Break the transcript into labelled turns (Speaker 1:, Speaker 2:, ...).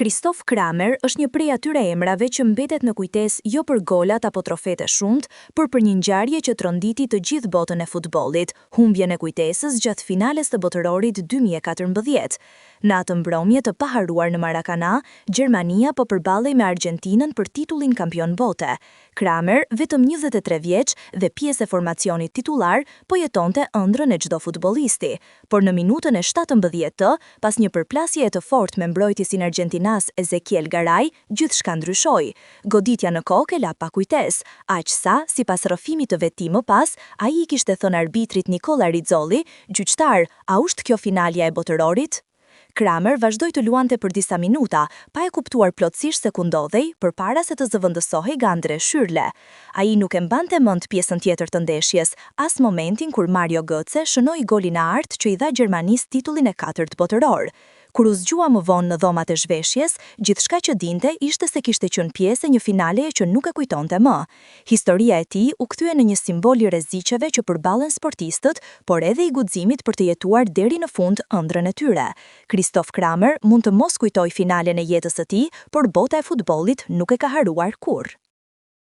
Speaker 1: Kristof Kramer është një prej atyre emrave që mbetet në kujtesë jo për golat apo trofete shumt, por për një ngjarje që tronditi të gjithë botën e futbollit, humbjen e kujtesës gjatë finales të botërorit 2014. Në atë mbrëmje të paharuar në Maracana, Gjermania po përballej me Argjentinën për titullin kampion bote. Kramer, vetëm 23 vjeç dhe pjesë e formacionit titullar, po jetonte ëndrrën e çdo futbollisti, por në minutën e 17 pas një përplasjeje të fortë me mbrojtjesin argjentinas Ezequiel Garay, gjithçka ndryshoi. Goditja në kokë la pa kujtesë, aq sa, sipas rrëfimit të vet më pas, ai I kishte thënë arbitrit Nicola Rizzoli, gjyqtar, a është kjo finalja e botërorit? Kramer vazhdoi të luante për disa minuta, pa e kuptuar plotësisht se ku ndodhej, përpara se të zëvendësohej nga Andre Schürrle. Ai nuk e mbante mend pjesën tjetër të ndeshjes, as momentin kur Mario Götze shënoi golin e artë që I dha Gjermanisë titullin e 4 botëror. Kur u zgjua më vonë në dhomat e zhveshjes, gjithçka që dinte ishte se kishte qenë pjesë e një finaleje që nuk e kujtonte më. Historia e tij u kthye në një simbol I rreziqeve që përballen sportistët, por edhe I guximit për të jetuar deri në fund ëndrrën e tyre. Kristof Kramer mund të mos kujtojë finalen e jetës së tij, por bota e futbollit nuk e ka haruar kurrë.